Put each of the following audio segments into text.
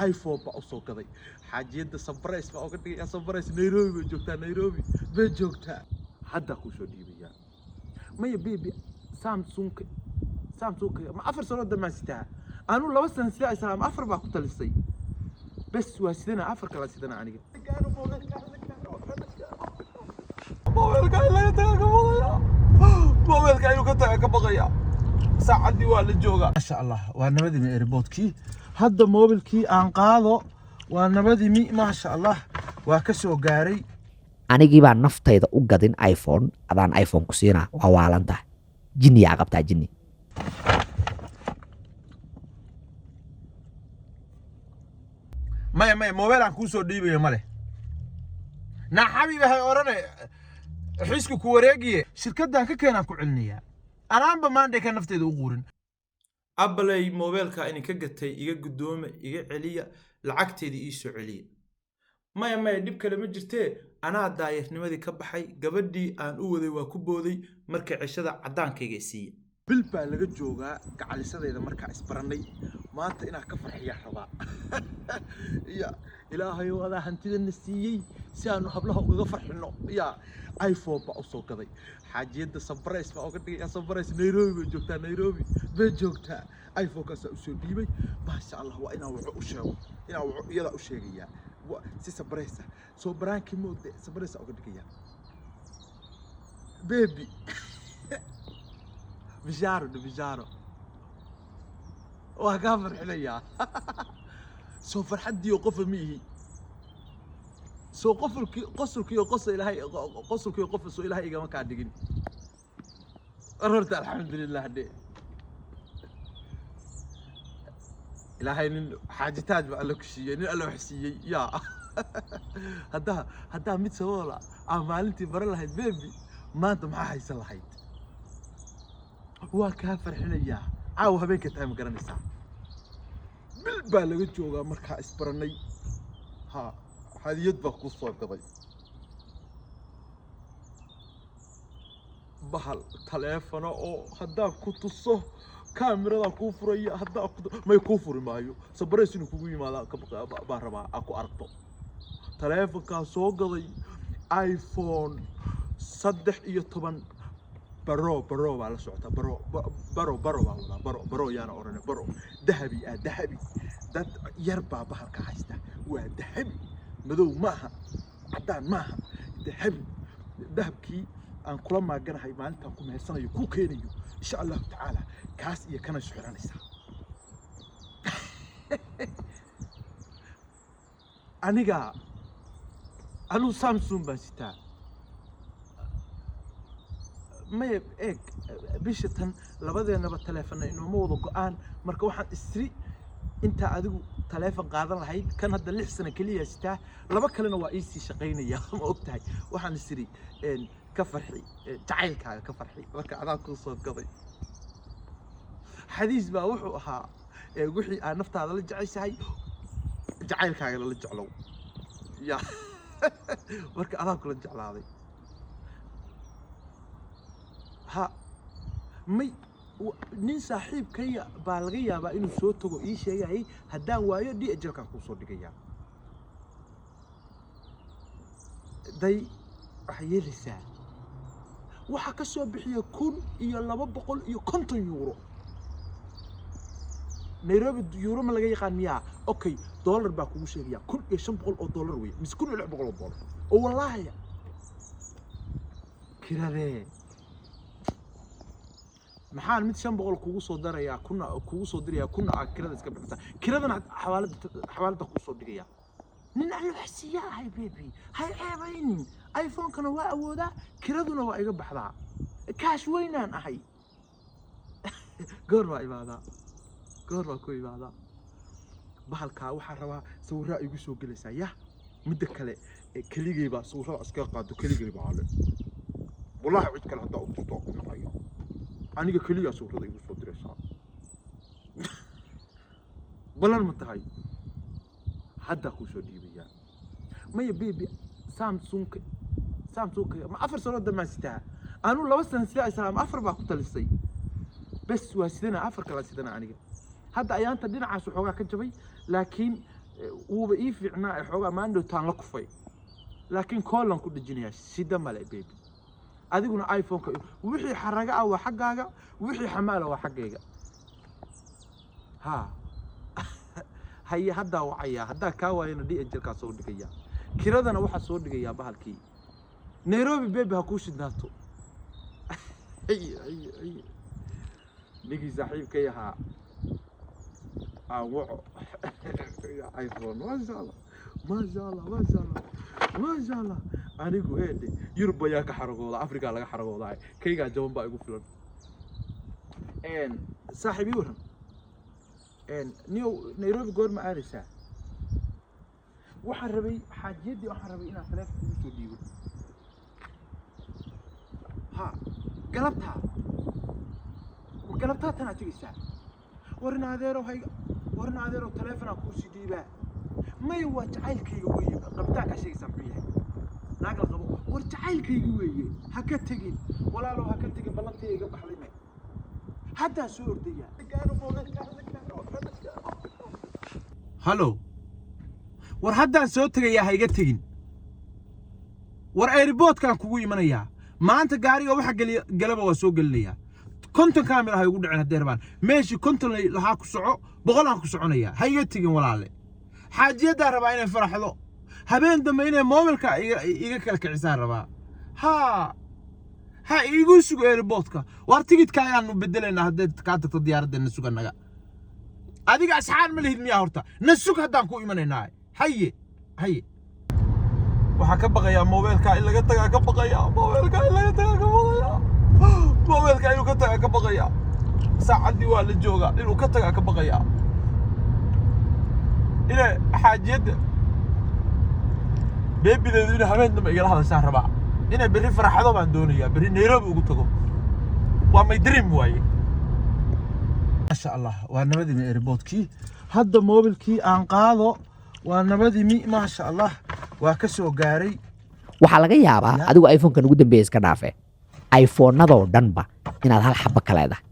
iPhone baa u soo gaday xaajiyada surprise baa uga dhigay surprise Nairobi joogtaa Nairobi bay joogtaa hadda ku soo dhiibaya maya baby Samsung ma afar sano damaastaa aanu 2 sano sida isla afar baa ku talisay bas waa sidana afar kala sidana aniga موبايلك ayuu ka baqaya saacadii waa la joogaa ma sha Allah waa nabadii airportkii hadda moobilkii aan qaado waa nabadii ma sha Allah waa ka soo gaaray anigii baa naftayda u gadin iPhone adaan iPhone ku siina waa waalanta jinni yaa qabtaa jinni maya moobil aan ku soo dhiibayo male na xabiibi hay oranay xisku ku wareegiye shirkaddan ka keenan ku cilniya anaanba maandhay ka nafteeda u quurin abalay moobilka in ka gatay iga gudooma iga celiya lacagteedii ii soo celiya maya dib kale ma jirtee anaa daayirnimadii ka baxay gabadhii aan u waday waa ku booday markay cishada cadaankayga siiyay bil baa laga joogaa gacalisadeeda markaa isbaranay maanta inaa ka farxiya rabaa ya ilaahay wada hantidana siiyay si aanu hablaha uga farxino ya iPhone baa u soo gaday xaajiyada surprise baa uga dhigay surprise Nairobi joogtaa Nairobi bay joogtaa iPhone ka soo dhiibay ma sha Allah waa inaa wuxuu u sheego inaa wuxuu iyada u sheegaya si surprise soo baraanki moode surprise uga dhigaya baby بجارو وهكافر حليا سو فرحدي وقفل ميهي سو قصرك يقص إلهي قصرك يقفل سو إلهي إيقا ما كان دقين قررت الحمد لله دي إلهي حاجتات بقى لك شيء نقلوا حسيي يا هدا ميت سوالا عمالتي برا لهاي بيبي ما انت معها يصلحيت waa ka farxinaya caaw habeenka tahay ma garanaysaa bil baa laga joogaa markaa isbaranay ha hadiyad baa ku soo gaday bahal taleefano oo haddaan ku tuso kaamirada ku furaya haddaan may ku furi maayo sabaraysi inuu kugu yimaada baan rabaa aan ku arko taleefankaa soo gaday iPhone 13 برو على صوته برو يانا أورنا برو ذهبي ده يربع بحر كحسته وذهبي مذو معها عدان معها ذهب كي أن كل ما جرى هاي مالته كم هالسنة يكون كينيو إن شاء الله تعالى كاس يكنا شحران الساعة أنا سامسونج بسيطة ما يبقى بيشتن لبدينا بالتليفون إنه موضوع قان مركو واحد استري أنت عدو تليفون قاعد الحين كان هذا اللي حسنا كلية ستا لبك لنا وإيسي شقينا يا ما وقتها واحد استري كفرحي تعال كفرحي مركو عذاك الصوت قضي حديث بقى وحوها وحي نفط هذا اللي جعل ساي جعل كاغا اللي جعلو يا مركو عذاك اللي جعل هذا ها مي nin saaxiibkaya baa laga yaabaa inuu soo tago ii sheegay haddaan waayo dhii ajalkan ku soo dhigaya day waxa yeelaysaa waxa ka soo bixiya 1250 euro Nairobi euro ma laga yaqaan miyaa okay dollar baa kugu sheegaya 1500 oo dollar weey mis 1600 oo dollar oo wallahi kiradee maxaan mid 500 kugu soo daraya kuna kirada iska bixisa kiradana xawaalada ku soo dhigaya nin aan xasiya hay baby hay ceebaynin iPhone kana waa awooda kiraduna waa iga baxdaa kaash weynaan ahay goor waa ku ibaada bahalka waxa rabaa sawira igu soo galaysaa ya mid kale kaligay baa sawirada iska qaado kaligay baa le wallahi cid kale hadaa u tusto nayo aniga kaliya sawirada igu soo diraysaa balan ma tahay hadda ku soo dhiibaya maya baby Samsung ma afar sano damaastaa aanu 2 sano sida isla afar baa ku talisay bas waa sidana afar kala sidana aniga hadda ayaanta dhinacaas xoogaa ka jabay laakiin uuba ii fiicnaa ee xoogaa maandhow taan la kufay laakiin koolan ku dhejinayaa sida male baby adiguna iPhone-ka wixii xaraga ah waa xaggaaga wixii xamaala waa xaggayga ha هيا هدا وعيا هدا كاواينا دي اجلكا سو دغيا كيردنا waxa soo dhigaya bahalkii Nairobi baby ha ku shidnaato ay nigi saaxiibkay ahaa waco iPhone ما شاء الله anigu eede Yurub ayaa ka xaragooda Afrika laga xaragoodaa kayga jaban baa igu filan saaxiibi waran نيو نيروبي قول ما أرسا waxaan rabay xaajiyadii waxaan rabay inaan taleefanka ugu soo dhiibo ha galabtaa tan aad tegaysaa warna adeero taleefon aan kuu sii dhiibaa may waa jacaylkayga weeye qabitaankaa sheegaysaa muxuu yahay naag la qabo war jacaylkayga weeye ha ka tegin walaalow ha ka tegin ballantayga iga baxday haddaa soo ordaya هلو war haddaan soo tagayaa ha iga tagin war airport kan kugu imanaya maanta gaariga waxa galaba waa soo galinayaa konton kaamira ha igu dhicin haddii rabaan meeshii konton lahaa ku soco boqol aan ku soconaya ha iga tagin walaale xaajiyada rabaa inay faraxdo habeen dambe inay mobilka iga kala kicisaan rabaa ha igu sugo airportka war tigidka ayaan bedelaynaa haddii ka tagto diyaaradda suganaga adiga asxaan ma lihid miya horta nasug haddaan ku imanaynaa haye waxa ka baqaya mobilka in laga tagaa ka baqaya mobilka inuu ka tagaa ka baqaya saacadii waa la jooga inuu ka tagaa ka baqaya ina xaajiyada beebideedu in habeen dambe igala hadashaan rabaa ina berri faraxdo baan doonayaa berri Nairobi ugu tago waa my dream waaye ما شاء الله ونبدي من ايربورتكي هذا موبيلكي ان قادو ونبدي ما شاء الله وكسو غاري waxaa laga yaabaa adigu iPhone-kan ugu dambeeyay iska dhaafe iPhone-nadoo dhanba inaad hal xabba ka leedahay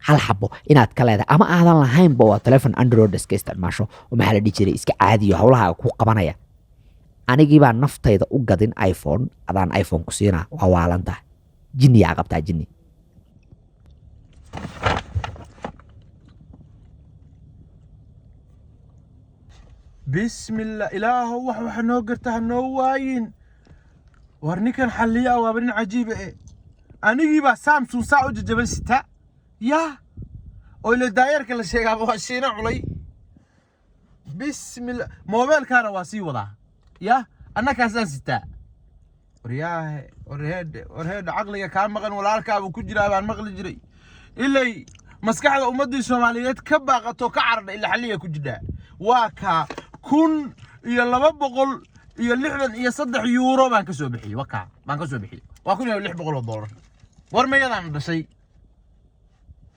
hal xabbo inaad ka leedahay ama aadan lahaynba waa telefoon Android iska isticmaasho oo maxaa la dhihi jiray iska caadiyo hawlaha ku qabanaya anigii baa naftayda u gadin iPhone adaan iPhone ku siinaa waa waalanta jinni yaa qabtaa jinni بسم الله إله وح نوقرته نواين ورنيكن حليا وابن عجيبة أنا جيبه سامسونج ساعة جبل ستة يا ولا داير كل شيء أبغى شيء علي بسم الله موبايل كان واسي وضع يا أنا كاسان ستة ورياه ورهد عقلي كان مغن ولا أركب وكجرا عن مغل جري إلا مسكحة أمدي الصوماليات كباقة كعرض إلا حليا كجدا واكا كن يلا بقول يلحن يصدح يورو بان كسو بخي وكا بان كسو بخي واكون يلح بقول دولار ورما يدان دشي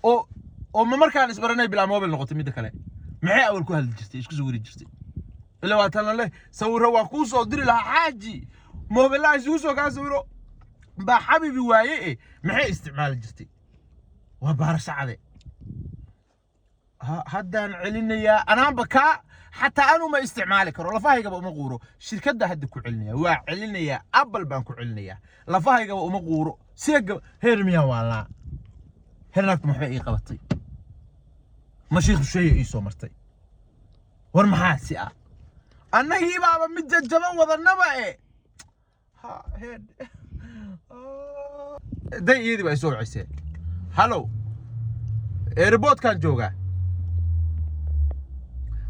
او ما markaan isbaranay bila mobile noqotay mid kale maxay awal ku hal jirtay isku soo wari jirtay ila waa tan leh sawiro waa ku soo diri lahaa xaaji mobile isku soo ka sawiro ba xabibi waaye maxay isticmaal jirtay waa baar sacade haddaan celinaya anaan baka حتى أنا ما استعمالي كرو لفاهي قبل ما قورو شركة ده هدي كعلنيا وعلنيا أبل بان كعلنيا لفاهي قبل ما قورو سيق هرميا ولا هرناك محبئي قبطي ماشي شيء يسو مرتي ورمحاسي أنا هي بابا متججبا وظنبا إيه ها هيد دي يدي بيسو عيسى هلو ايربوت كان جوغا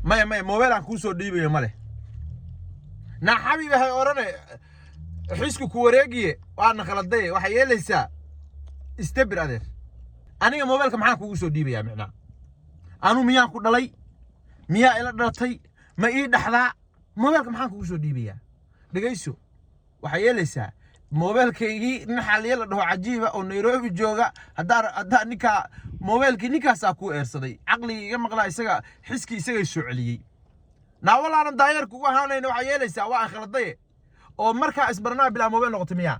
ما موبايل aan ku soo dhiibay male na xabiibi hay orane xisku ku wareegiye waana khaladay waxa yeelaysaa istabir adeer aniga mobilka maxaan kugu soo dhiibaya macna anu miyaan ku dhalay miyaa ila dhalatay ma ii dhaxdaa mobilka maxaan kugu soo dhiibaya dhageyso waxa yeelaysaa mobilkaygii nin xaliye la dhaho cajiiba oo Nairobi jooga hadaa ninka mobilkii ninkaas ku eersaday aqliga iga maqlaa isaga xiski isaga soo celiyay naawalaana daayar kugu ahaanayna waxa yeelaysaa waa khaladay oo marka isbarnaa bila mobil noqotay miyaa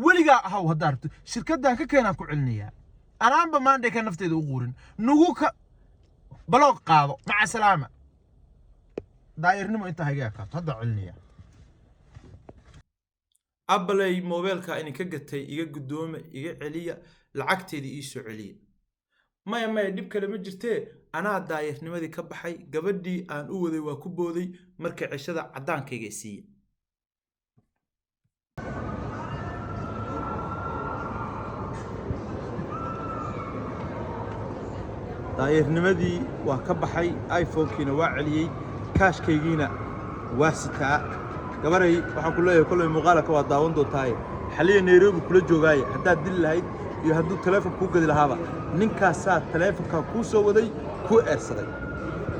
weliga ahaw hadarto shirkadan ka keenan ku celinayaa anaanba maandhay ka nafteeda u quurin nugu ka بلوغ قاضو مع السلامة دايرنمو انت هيجاك هذا علنية أبلي موبايلك إني كجتي إيجا قدوم إيجا عليا لعقتي دي إيشو عليا ما يديب كلمة جرتي أنا دايرنمو كبحي قبدي أن أوذي وكبوذي مركع عشادة عدان كيجيسي دايرنمدي وكبحي آيفون كينا وعليي كاش كيجينا واسكا gabaray waxaan ku leeyahay kulay muuqaalka waa daawan doontaa xaliya Nairobi kula joogay hadaa dil lahayd iyo haduu telefoon ku gadi lahaaba ninkaas taleefanka ku soo waday ku eersaday